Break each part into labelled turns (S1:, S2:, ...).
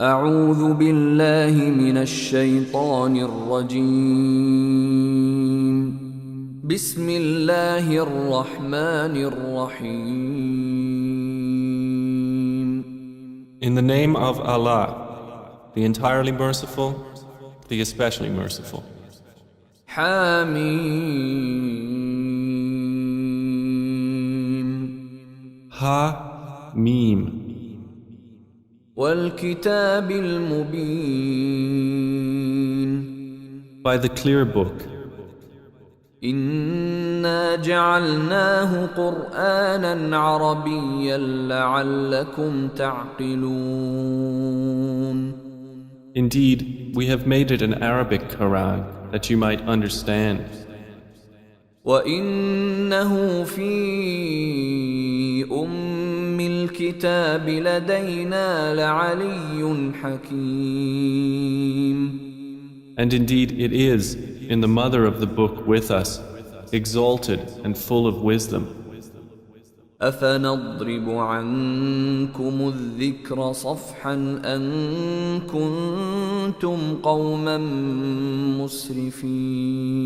S1: أعوذ بالله من الشيطان الرجيم. بسم الله الرحمن الرحيم.
S2: In the name of Allah, the entirely merciful, the especially merciful.
S1: حميم.
S2: Ha, Mim.
S1: والكتاب المبين.
S2: By the clear book.
S1: إنا جعلناه قرآنا عربيا لعلكم تعقلون.
S2: Indeed, we have made it an Arabic Quran that you might understand.
S1: وإنه في الكتاب لدينا لعلي حكيم.
S2: And indeed it is in the mother of the book with us, exalted and full of wisdom.
S1: أفنضرب عنكم الذكر صفحا أن كنتم قوما مسرفين.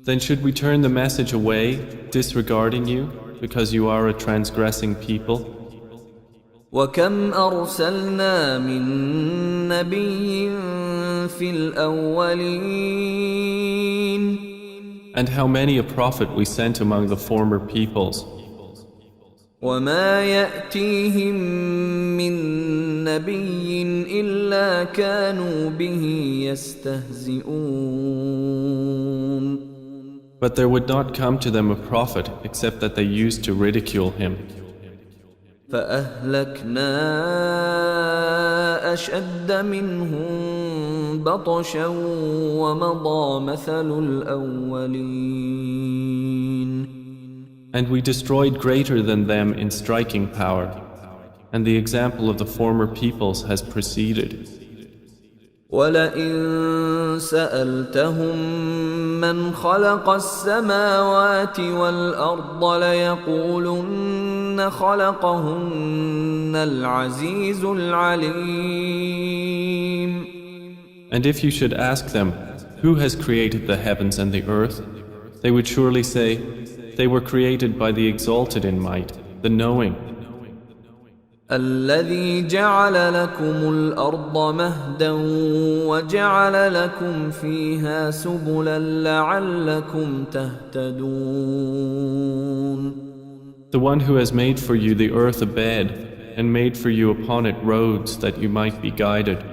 S2: Then should we turn the message away, disregarding you, because you are a transgressing people?
S1: وكم أرسلنا من نبي في الأولين.
S2: And how many a prophet we sent among the former peoples.
S1: وما يأتيهم من نبي إلا كانوا به يستهزئون.
S2: But there would not come to them a prophet except that they used to ridicule him.
S1: فأهلكنا أشد منهم بطشا ومضى مثل الأولين.
S2: And we destroyed greater than them in striking power, and the example of the former peoples has preceded.
S1: ولئن سألتهم من خلق السماوات والأرض ليقولن خلقهن العزيز العليم.
S2: And if you should ask them, who has created the heavens and the earth, they would surely say, they were created by the exalted in might, the knowing.
S1: الذي جعل لكم الأرض مهدا وجعل لكم فيها سبلا لعلكم تهتدون.
S2: The one who has made for you the earth a bed and made for you upon it roads that you might be guided.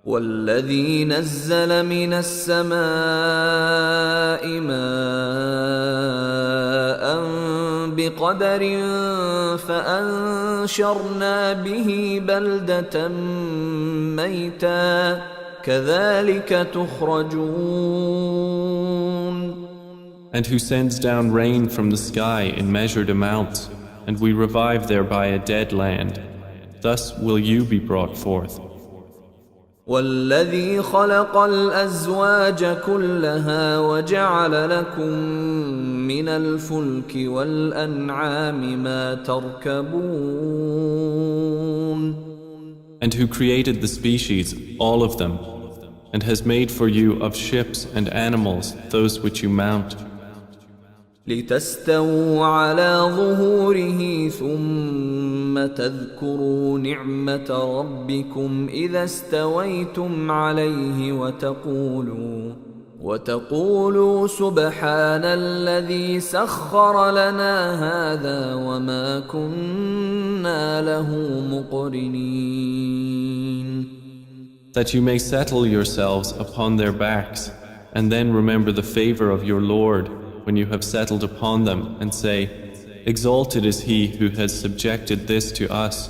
S1: والذي نزل من السماء ماء بقدر فأنشرنا به بلدة ميتا كذلك تخرجون.
S2: And who sends down rain from the sky in measured amounts, and we revive thereby a dead land. Thus will you be brought forth.
S1: والذي خلق الأزواج كلها وجعل لكم من الفلك والأنعام ما تركبون.
S2: And who created the species, all of them, and has made for you of ships and animals those which you mount.
S1: لتستووا على ظهوره ثم تذكروا نعمة ربكم إذا استويتم عليه وتقولوا سبحان الذي سخر لنا هذا وما كنا له مقرنين.
S2: That you may settle yourselves upon their backs, and then remember the favor of your Lord when you have settled upon them, and say, exalted is he who has subjected this to us,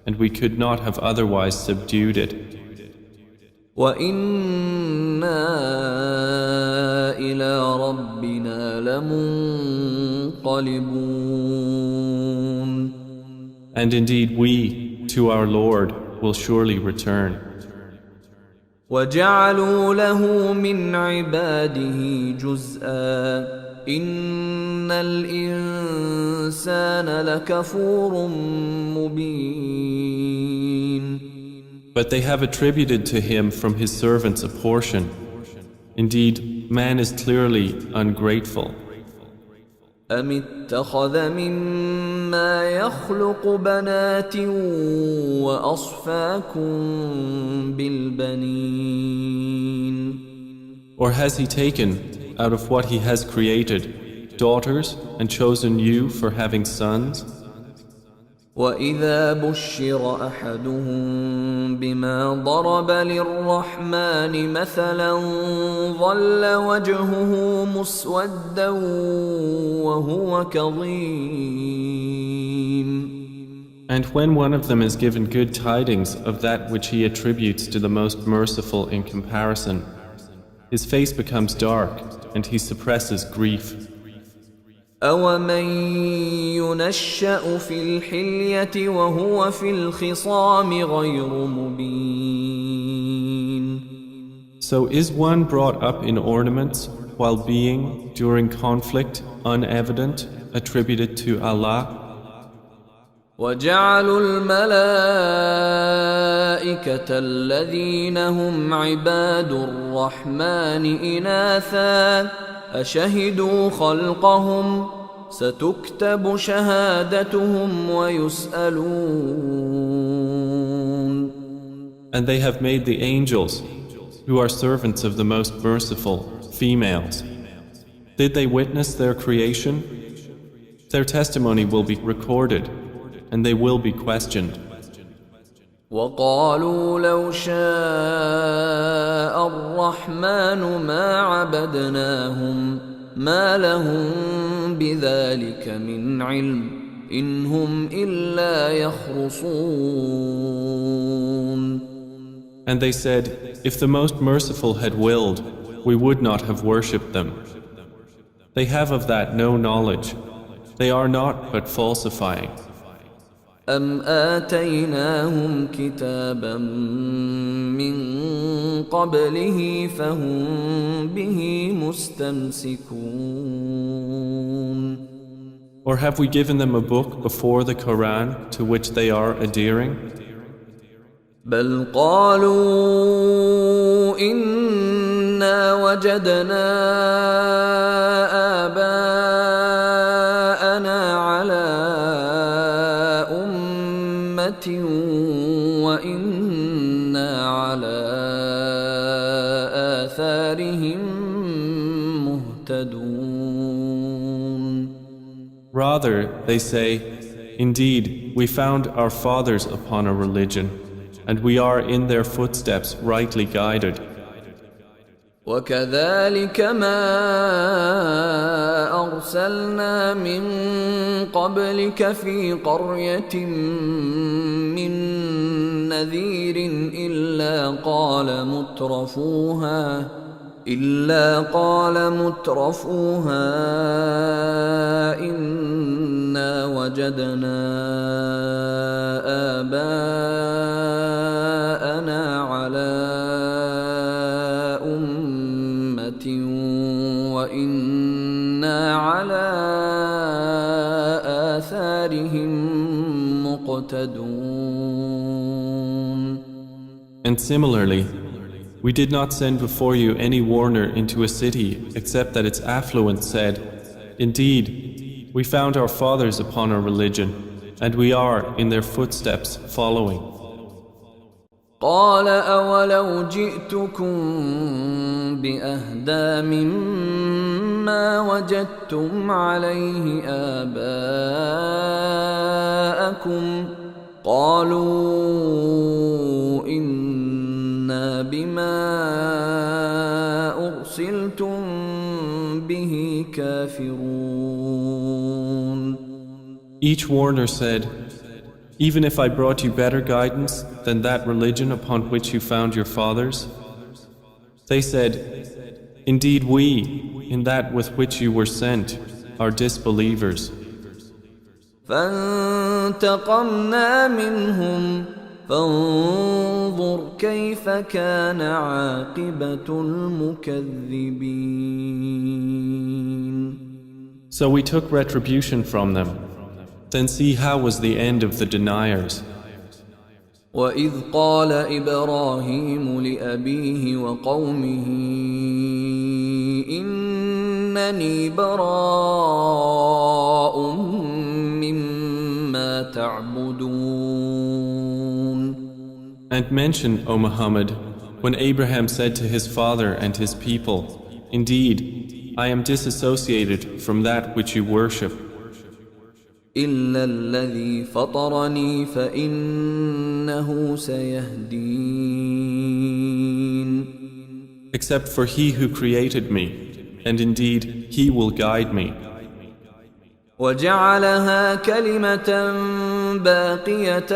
S2: and we could not have otherwise subdued it.
S1: وَإِنَّا إِلَى رَبِّنَا لَمُنقَلِبُونَ.
S2: And indeed we, to our Lord, will surely return.
S1: وجعلوا له من عباده جزءا إن الإنسان لكفور مبين.
S2: But they have attributed to him from his servants a portion. Indeed, man is clearly ungrateful.
S1: أم اتخذ مما يخلق بنات وأصفاكم بالبنين.
S2: Or has he taken, out of what he has created, daughters and chosen you for having sons?
S1: وإذا بشر أحدهم بما ضرب للرحمن مثلا ظل وجهه مسودا وهو كظيم.
S2: And when one of them is given good tidings of that which he attributes to the most merciful in comparison, his face becomes dark and he suppresses grief.
S1: أَوَمَن يُنَشَّأُ فِي الْحِلْيَةِ وَهُوَ فِي الْخِصَامِ غَيْرُ مُبِينٍ.
S2: So is one brought up in ornaments while being, during conflict, unevident, attributed to Allah?
S1: وَجَعَلُوا الْمَلَائِكَةَ الَّذِينَ هُمْ عِبَادُ الرَّحْمَنِ إِنَاثًا أشهدوا خلقهم ستكتب شهادتهم ويسألون.
S2: And they have made the angels, who are servants of the most merciful, females. Did they witness their creation? Their testimony will be recorded, and they will be questioned.
S1: وقالوا لو شاء الرحمن ما عبدناهم ما لهم بذلك من علم إن هم إلا يخرصون.
S2: And they said, if the most merciful had willed, we would not have worshipped them. They have of that no knowledge. They are not but falsifying.
S1: أم آتيناهم كتابا من قبله فهم به مستمسكون.
S2: Or have we given them a book before the Quran to which they are adhering?
S1: بل قالوا إنا وجدنا آباءنا على وإنا على آثارهم مهتدون.
S2: Rather, they say, indeed, we found our fathers upon a religion, and we are in their footsteps rightly guided.
S1: وكذلك ما أرسلنا من قبلك في قرية من نذير إلا قال مترفوها إنا وجدنا آباءنا على وإنا على آثارهم مقتدون.
S2: And similarly, we did not send before you any warner into a city except that its affluent said, indeed, we found our fathers upon our religion, and we are in their footsteps following.
S1: قال أولو جئتكم بأهدى مما وجدتم عليه آباءكم قالوا إنا بما أرسلتم به كافرون.
S2: Each warner said, even if I brought you better guidance than that religion upon which you found your fathers? They said, indeed we, in that with which you were sent, are disbelievers.
S1: فانتقمنا منهم فانظر كيف كان عاقبة المكذبين.
S2: So we took retribution from them. Then see how was the end of the deniers.
S1: وَإِذْ قَالَ إِبْرَاهِيمُ لِأَبِيهِ وَقَوْمِهِ إِنَّنِي بَرَاءٌ مِّمَّا تَعْبُدُونَ.
S2: And mention, O Muhammad, when Abraham said to his father and his people, "Indeed, I am disassociated from that which you worship.
S1: إِلَّا الَّذِي فَطَرَنِي فَإِنَّهُ سَيَهْدِينِ.
S2: Except for He who created me, and indeed He will guide me."
S1: وَجَعَلَهَا كَلِمَةً بَاقِيَةً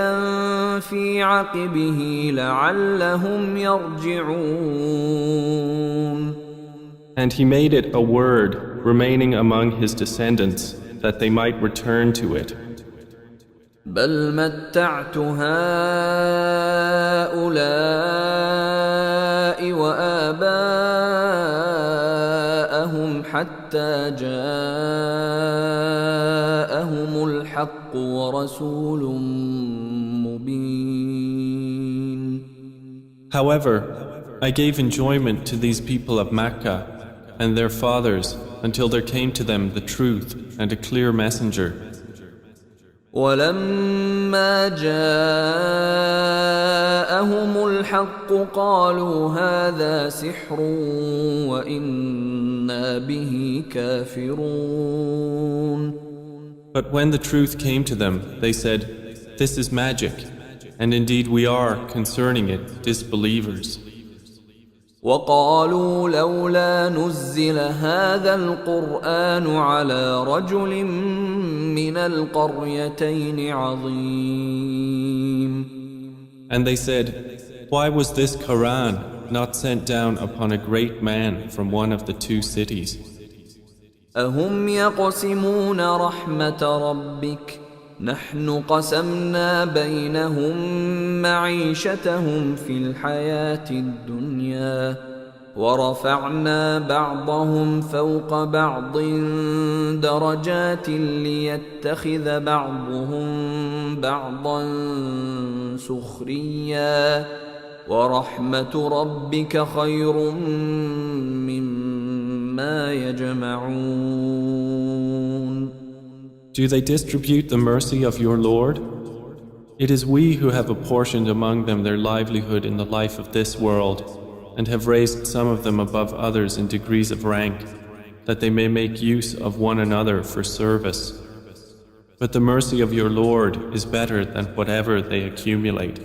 S1: فِي عَقِبِهِ لَعَلَّهُمْ يَرْجِعُونَ.
S2: And He made it a word remaining among His descendants, that they might return to it.
S1: بَلْ مَتَّعْتُ هَؤُلَاءِ وَآبَاءَهُمْ حَتَّى جَاءَهُمُ الْحَقُّ وَرَسُولٌ مُبِينٌ.
S2: However, I gave enjoyment to these people of Mecca and their fathers until there came to them the truth and a clear messenger.
S1: وَلَمَّا جَاءَهُمُ الْحَقُّ قَالُوا هَذَا سِحْرٌ وَإِنَّا بِهِ كَافِرُونَ.
S2: But when the truth came to them, they said, "This is magic, and indeed we are, concerning it, disbelievers."
S1: وَقَالُوا لَوْلَا نُزِّلَ هَذَا الْقُرْآنُ عَلَى رَجُلٍ مِّنَ الْقَرْيَتَيْنِ عَظِيمٍ.
S2: And they said, "Why was this Quran not sent down upon a great man from one of the two cities?"
S1: أَهُمْ يَقْسِمُونَ رَحْمَةَ رَبِّكَ نحن قسمنا بينهم معيشتهم في الحياة الدنيا ورفعنا بعضهم فوق بعض درجات ليتخذ بعضهم بعضا سخريا ورحمة ربك خير مما يجمعون.
S2: Do they distribute the mercy of your Lord? It is we who have apportioned among them their livelihood in the life of this world, and have raised some of them above others in degrees of rank, that they may make use of one another for service. But the mercy of your Lord is better than whatever they accumulate.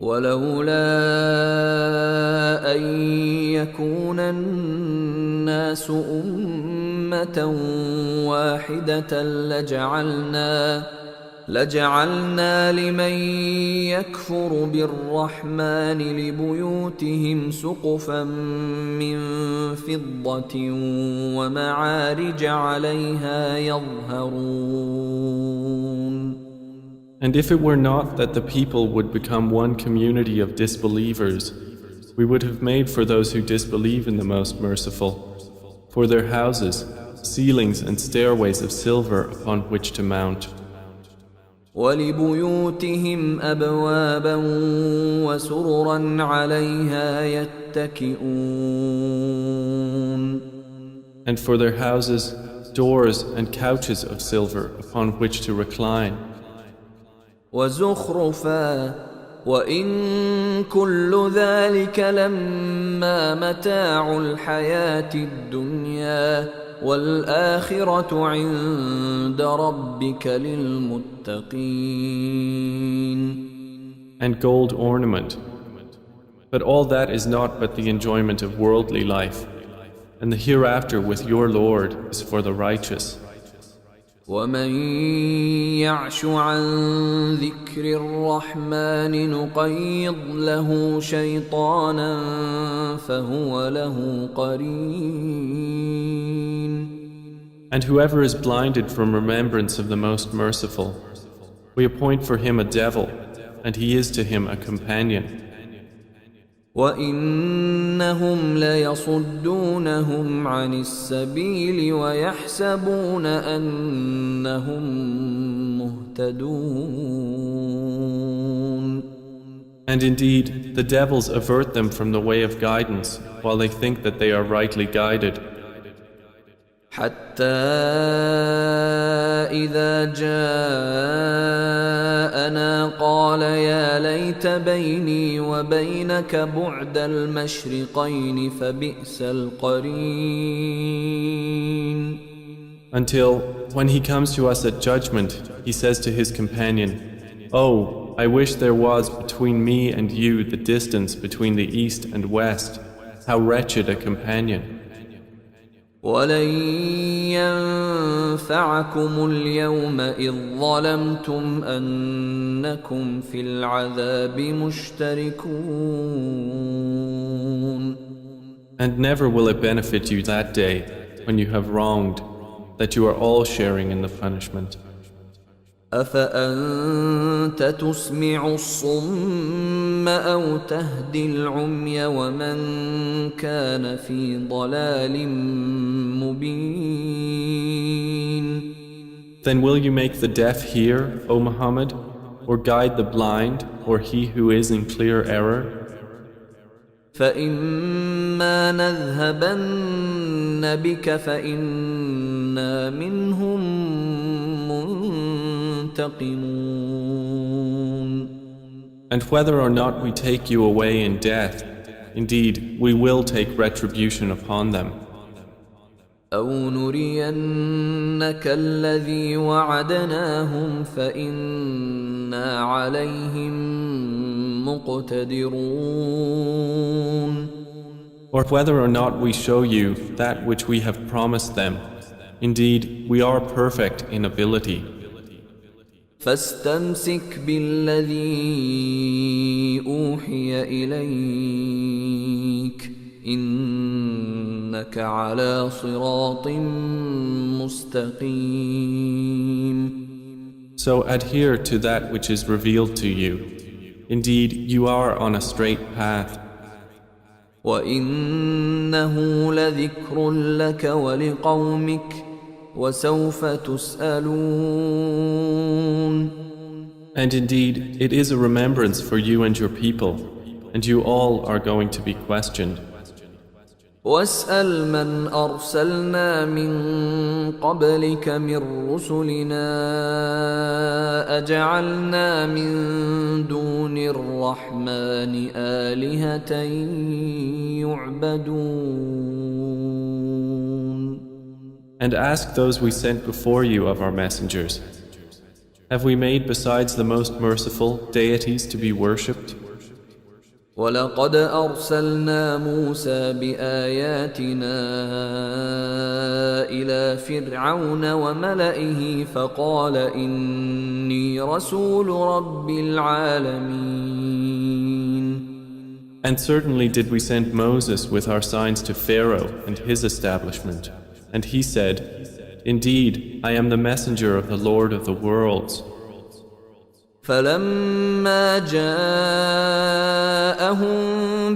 S1: ولولا أن يكون الناس أمة واحدة لجعلنا لمن يكفر بالرحمن لبيوتهم سقفا من فضة ومعارج عليها يظهرون.
S2: And if it were not that the people would become one community of disbelievers, we would have made for those who disbelieve in the Most Merciful, for their houses, ceilings and stairways of silver upon which to mount.
S1: وَلِبُيُوتِهِمْ أَبْوَابًا وَسُرُرًا عَلَيْهَا يَتَّكِئُونَ.
S2: And for their houses, doors and couches of silver upon which to recline.
S1: وَزُخْرُفًا وَإِن كُلُّ ذَلِكَ لَمَّا مَتَاعُ الْحَيَاةِ الدُّنْيَا وَالْآخِرَةُ عِندَ رَبِّكَ لِلْمُتَّقِينَ.
S2: And gold ornament. But all that is not but the enjoyment of worldly life, and the hereafter with your Lord is for the righteous.
S1: وَمَن يَعْشُ عَن ذِكْرِ الرَّحْمَنِ نُقَيِّضْ لَهُ شَيْطَانًا فَهُوَ لَهُ قَرِينٌ.
S2: And whoever is blinded from remembrance of the Most Merciful, we appoint for him a devil, and he is to him a companion.
S1: وَإِنَّهُمْ لَيَصُدُّونَهُمْ عَنِ السَّبِيلِ وَيَحْسَبُونَ أَنَّهُمْ مُهْتَدُونَ.
S2: And indeed, the devils avert them from the way of guidance, while they think that they are rightly guided.
S1: حتى إذا جاءنا قال يا ليت بيني وبينك بعد المشرقين فبئس القرين.
S2: Until, when he comes to us at judgment, he says to his companion, "Oh, I wish there was between me and you the distance between the east and west. How wretched a companion."
S1: ولن ينفعكم اليوم إذ ظلمتم أنكم في العذاب مشتركون.
S2: And never will it benefit you that day, when you have wronged, that you are all sharing in the punishment.
S1: أفأنت تسمع الصم أو تهدي العمي ومن كان في ضلال مبين.
S2: Then will you make the deaf hear, O Muhammad, or guide the blind, or he who is in clear error?
S1: فإما نذهبن بك فإنا منهم منتقمون.
S2: And whether or not we take you away in death, indeed we will take retribution upon them.
S1: أو نرينك الذي وعدناهم فإنا عليهم مقتدرون.
S2: Or whether or not we show you that which we have promised them, indeed we are perfect in ability.
S1: فاستمسك بالذي أوحي إليك إنك على صراط مستقيم.
S2: So adhere to that which is revealed to you. Indeed, you are on a straight path.
S1: وإنه لذكر لك ولقومك وسوف تسألون.
S2: And indeed, it is a remembrance for you and your people, and you all are going to be questioned.
S1: واسأل من أرسلنا من قبلك من رسلنا أجعلنا من دون الرحمن آلهة يعبدون.
S2: And ask those we sent before you of our messengers, have we made besides the most merciful deities to be worshipped?
S1: ولقد أرسلنا موسى بآياتنا إلى فرعون وملئه فقال إني رسول رب العالمين.
S2: And certainly did we send Moses with our signs to Pharaoh and his establishment, and he said, "Indeed, I am the messenger of the Lord of the worlds."
S1: فلما جاءهم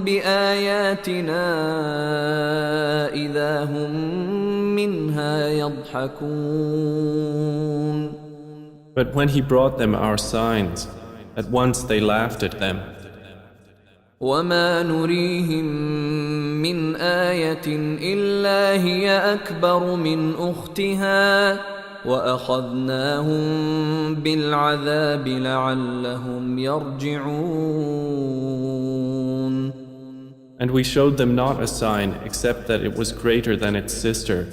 S1: بآياتنا إذا هم منها يضحكون.
S2: But when he brought them our signs, at once they laughed at them.
S1: وما نريهم من آية إلا هي أكبر من أختها وأخذناهم بالعذاب لعلهم يرجعون.
S2: And we showed them not a sign except that it was greater than its sister,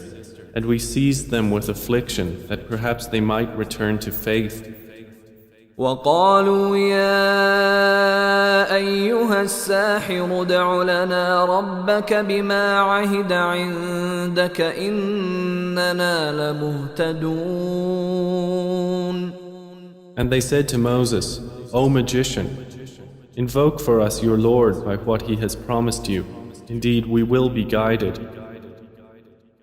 S2: and we seized them with affliction that perhaps they might return to faith.
S1: وقالوا يا أيها الساحر ادع لنا ربك بما عهد عندك إننا لمهتدون.
S2: And they said to Moses, "O magician, invoke for us your Lord by what he has promised you. Indeed, we will be guided."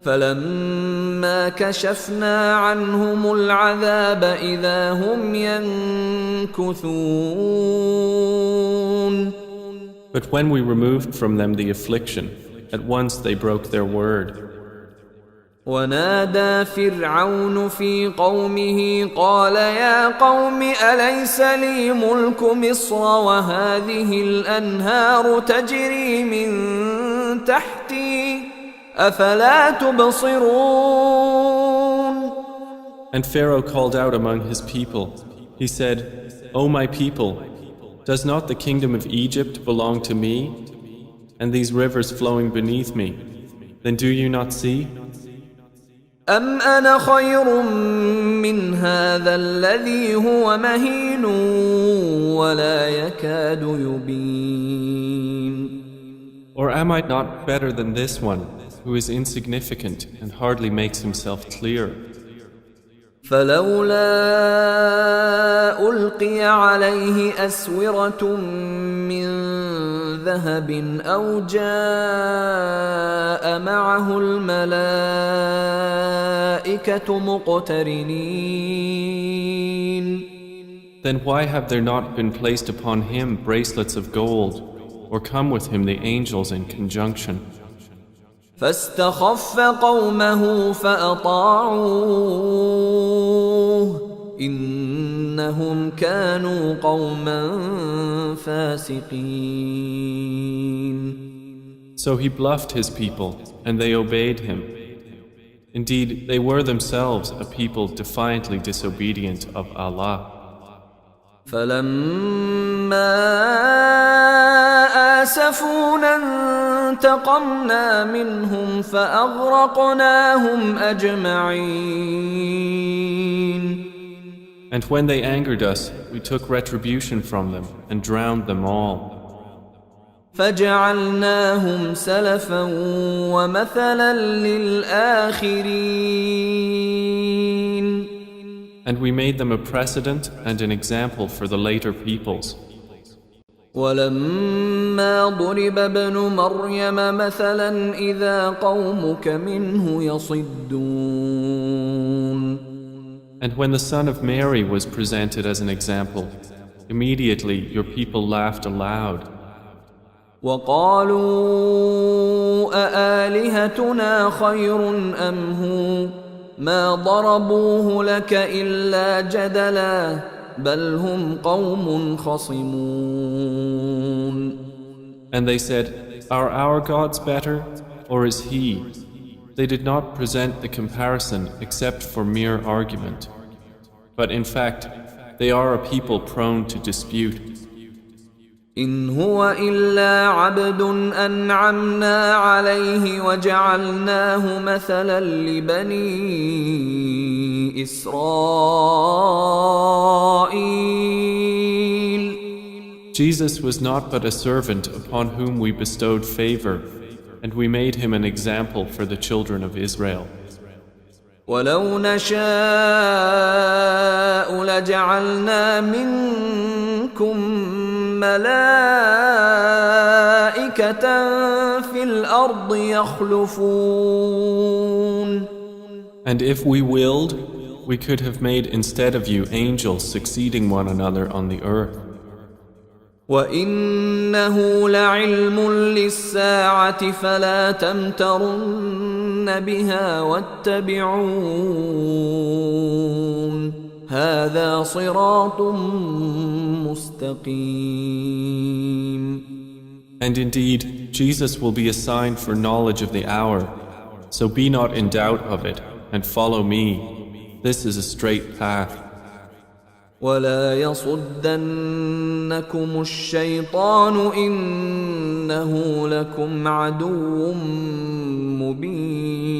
S1: فلما كشفنا عنهم العذاب إذا هم ينكثون.
S2: But when we removed from them the affliction, at once they broke their word.
S1: ونادى فرعون في قومه قال يا قوم أليس لي ملك مصر وهذه الأنهار تجري من تحتي أفلا تبصرون.
S2: And Pharaoh called out among his people. He said, O my people, does not the kingdom of Egypt belong to me, and these rivers flowing beneath me? Then do you not see?
S1: أم أنا خير من هذا الذي هو مهين ولا يكاد يبين.
S2: Or am I not better than this one, who is insignificant and hardly makes himself clear?
S1: فلولا ألقي عليه أسورة من ذهب أو جاء معه الملائكة مقترنين.
S2: Then why have there not been placed upon him bracelets of gold, or come with him the angels in conjunction?
S1: فاستخف قومه فأطاعوه إنهم كانوا قوما فاسقين.
S2: So he bluffed his people, and they obeyed him. Indeed, they were themselves a people defiantly disobedient of Allah.
S1: فلما آسفونا انتقمنا منهم فأغرقناهم أجمعين.
S2: And when they angered us, we took retribution from them and drowned them all.
S1: فجعلناهم سلفا ومثلا للآخرين.
S2: And we made them a precedent and an example for the later peoples.
S1: ولما ضرب ابن مريم مثلا إذا قومك منه يصدون.
S2: And when the son of Mary was presented as an example, immediately your people laughed aloud.
S1: وقالوا أآلهتنا خير أم هو ما ضربوه لك إلا جدلا بل هم قوم خصمون.
S2: And they said, are our gods better, or is he? They did not present the comparison except for mere argument. But in fact, they are a people prone to dispute.
S1: إن هو إلا عبد أنعمنا عليه وجعلناه مثلا لبني إسرائيل.
S2: Jesus was not but a servant upon whom we bestowed favor, and we made him an example for the children of Israel.
S1: ولو نشاء لجعلنا منكم ملائكة في الأرض يخلفون.
S2: And if we willed, we could have made instead of you angels succeeding one another on the earth.
S1: وإنه لعلم للساعة فلا تمترن بها واتبعون هذا صراط مستقيم.
S2: And indeed, Jesus will be a sign for knowledge of the hour, so be not in doubt of it, and follow me. This is a straight path.
S1: ولا يصدنكم الشيطان إنه لكم عدو مبين.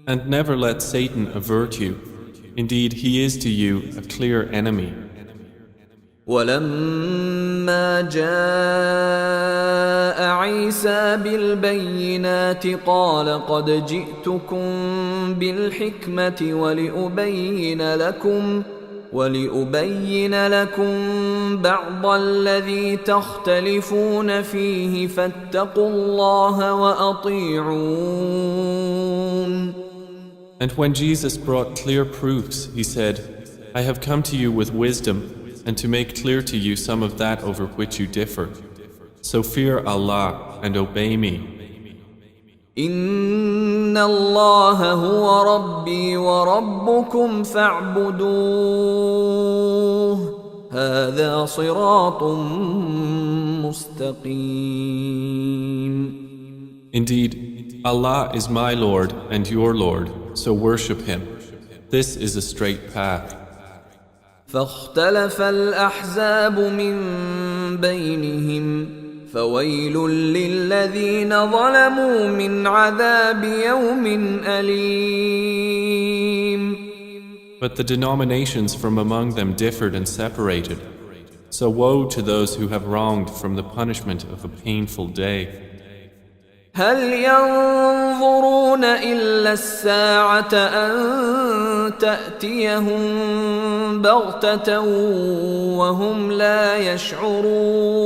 S2: And never let Satan avert you. Indeed, he is to you a clear enemy.
S1: ولما جاء عيسى بالبينات قال قد جئتكم بالحكمة ولأبين لكم بعض الذي تختلفون فيه فاتقوا الله وأطيعون.
S2: And when Jesus brought clear proofs, he said, I have come to you with wisdom and to make clear to you some of that over which you differ. So fear Allah and obey me.
S1: إن الله هو ربي وربكم فاعبدوه هذا صراط مستقيم.
S2: Indeed, Allah is my Lord and your Lord, so worship Him. This is a straight path.
S1: فاختلف الأحزاب من بينهم فويل للذين ظلموا من عذاب يوم أليم.
S2: But the denominations from among them differed and separated. So woe to those who have wronged from the punishment of a painful day.
S1: هل ينظرون إلا الساعة أن تأتيهم بغتة وهم لا يشعرون.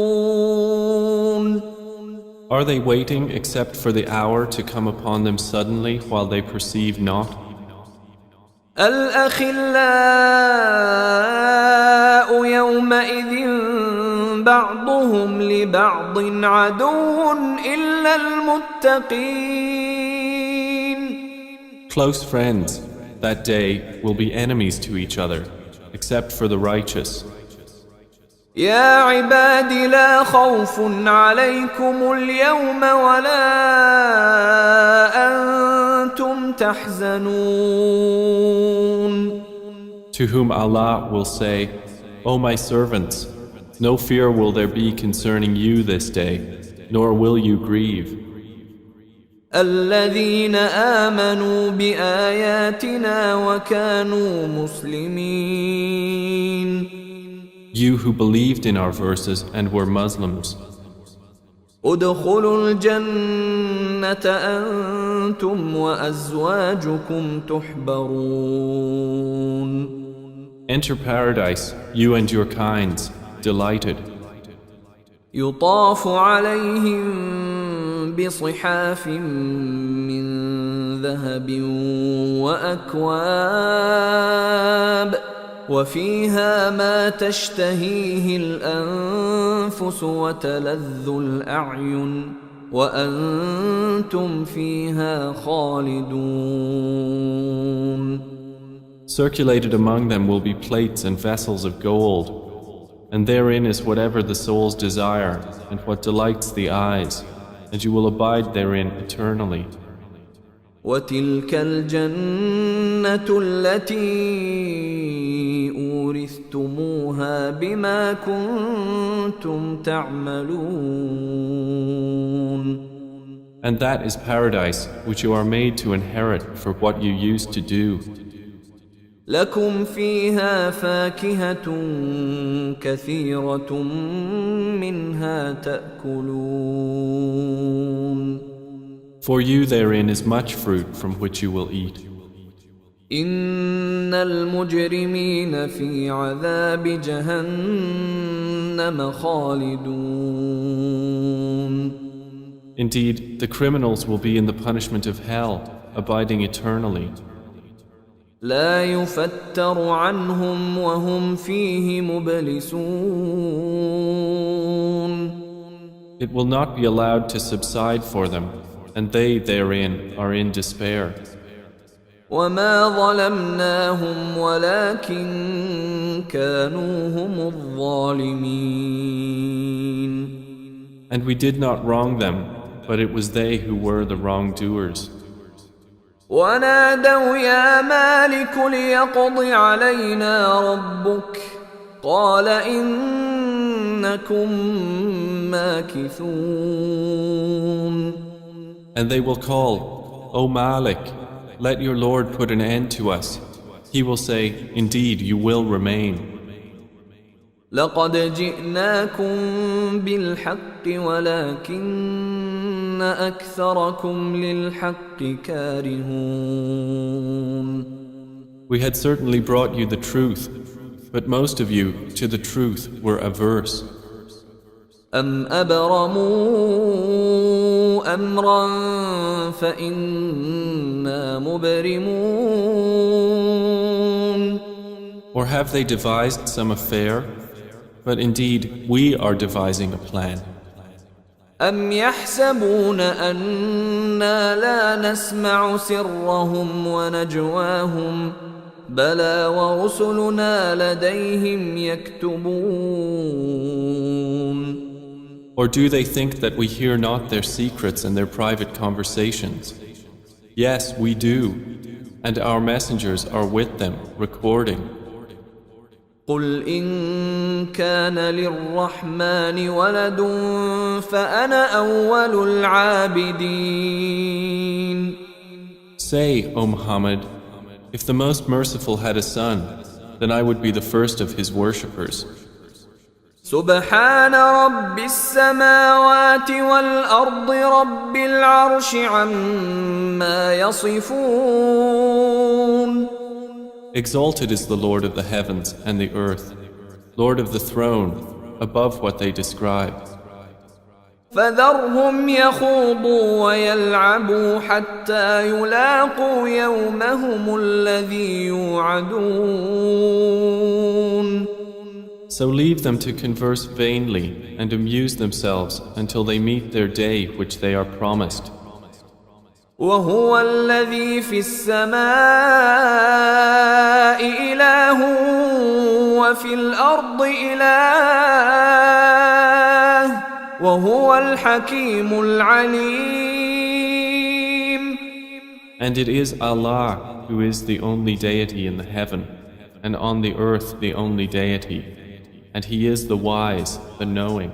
S2: Are they waiting except for the hour to come upon them suddenly while they perceive not?
S1: الأخلاء يومئذ بعضهم لبعض عدو إلا المتقين.
S2: Close friends that day will be enemies to each other, except for the righteous.
S1: يا عباد لا خوف عليكم اليوم ولا أنتم تحزنون.
S2: To whom Allah will say, O my servants, no fear will there be concerning you this day, nor will you grieve.
S1: الذين آمنوا بآياتنا وكانوا مسلمين.
S2: You who believed in our verses and were Muslims.
S1: ادخلوا الجنة أنتم وأزواجكم تحبرون.
S2: Enter paradise, you and your kinds, delighted.
S1: يطاف عليهم بصحاف من ذهب وأكواب وفيها ما تشتهيه الأنفس وتلذ الأعين وأنتم فيها خالدون.
S2: Circulated among them will be plates and vessels of gold, and therein is whatever the souls desire and what delights the eyes, and you will abide therein eternally.
S1: وتلك الجنة التي أورثتموها بما كنتم تعملون.
S2: And that is paradise which you are made to inherit for what you used to do.
S1: لكم فيها فاكهة كثيرة منها تأكلون.
S2: For you therein is much fruit from which you will eat.
S1: إن المجرمين في عذاب جهنم خالدون.
S2: Indeed, the criminals will be in the punishment of hell, abiding eternally.
S1: لا يفتر عنهم وهم فيه مبلسون.
S2: It will not be allowed to subside for them, and they therein are in despair.
S1: وما ظلمناهم ولكن كانوا هم الظالمين.
S2: And we did not wrong them, but it was they who were the wrongdoers.
S1: ونادوا يا مالك ليقض علينا ربك قال إنكم ماكثون.
S2: And they will call, O Malik, let your Lord put an end to us. He will say, indeed, you will remain.
S1: لقد جئناكم بالحق ولكن أكثركم للحق كارهون.
S2: We had certainly brought you the truth, But most of you, to the truth, were averse.
S1: أم أبرموا أمرا فإنا مبرمون
S2: Or have they devised some affair? But indeed, we are devising a plan.
S1: أم يحسبون أنا لا نسمع سرهم ونجواهم بلى ورسلنا لديهم يكتبون
S2: Or do they think that we hear not their secrets and their private conversations? Yes, we do, and our messengers are with them, recording.
S1: قل إن كان للرحمن ولد فأنا أول العابدين.
S2: Say, O Muhammad, if the Most Merciful had a son, then I would be the first of his worshippers.
S1: سبحان رب السماوات والأرض رب العرش عما يصفون.
S2: Exalted is the Lord of the heavens and the earth, Lord of the throne, above what they describe.
S1: فذرهم يخوضوا ويلعبوا حتى يلاقوا يومهم الذي يوعدون.
S2: So leave them to converse vainly and amuse themselves until they meet their day which they are promised.
S1: وهو الذي في السماء إله وفي الأرض إله وهو الحكيم العليم.
S2: And it is Allah who is the only deity in the heaven, and on the earth the only deity, and He is the wise, the knowing.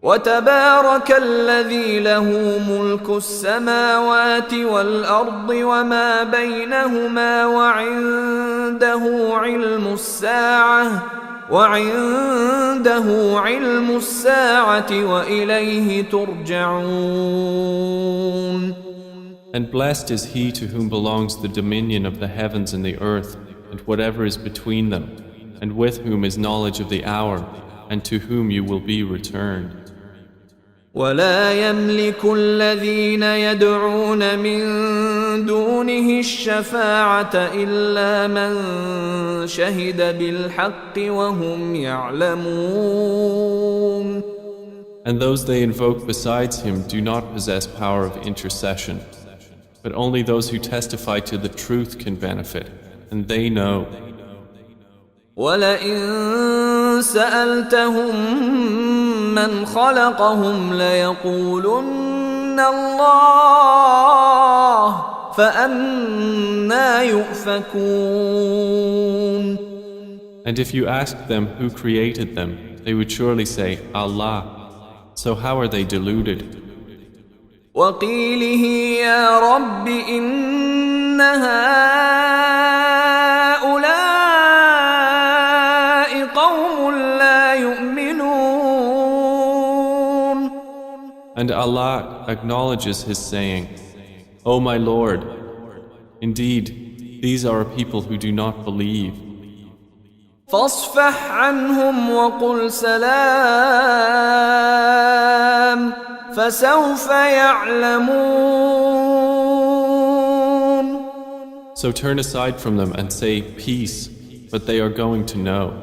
S1: وتبارك الذي له ملك السماوات والأرض وما بينهما وعنده علم الساعة وإليه ترجعون.
S2: And blessed is he to whom belongs the dominion of the heavens and the earth and whatever is between them, and with whom is knowledge of the hour, and to whom you will be returned.
S1: ولا يملك الذين يدعون من دونه الشفاعة إلا من شهد بالحق وهم يعلمون.
S2: And those they invoke besides him do not possess power of intercession, but only those who testify to the truth can benefit, and they know.
S1: وَلَئِن سَأَلْتَهُم مَّنْ خَلَقَهُمْ لَيَقُولُنَّ اللَّهُ فَأَنَّىٰ يُؤْفَكُونَ.
S2: And if you asked them who created them, they would surely say, Allah. So how are they deluded?
S1: وَقِيلِهِ يَا رَبِّ إِنَّ هَٰؤُلَاءِ قَوْمٌ لَّا يُؤْمِنُونَ.
S2: And Allah acknowledges His saying, O my Lord, indeed, these are a people who do not believe.
S1: فاصفح عنهم وقل سلام فسوف يعلمون.
S2: So turn aside from them and say peace, but they are going to know.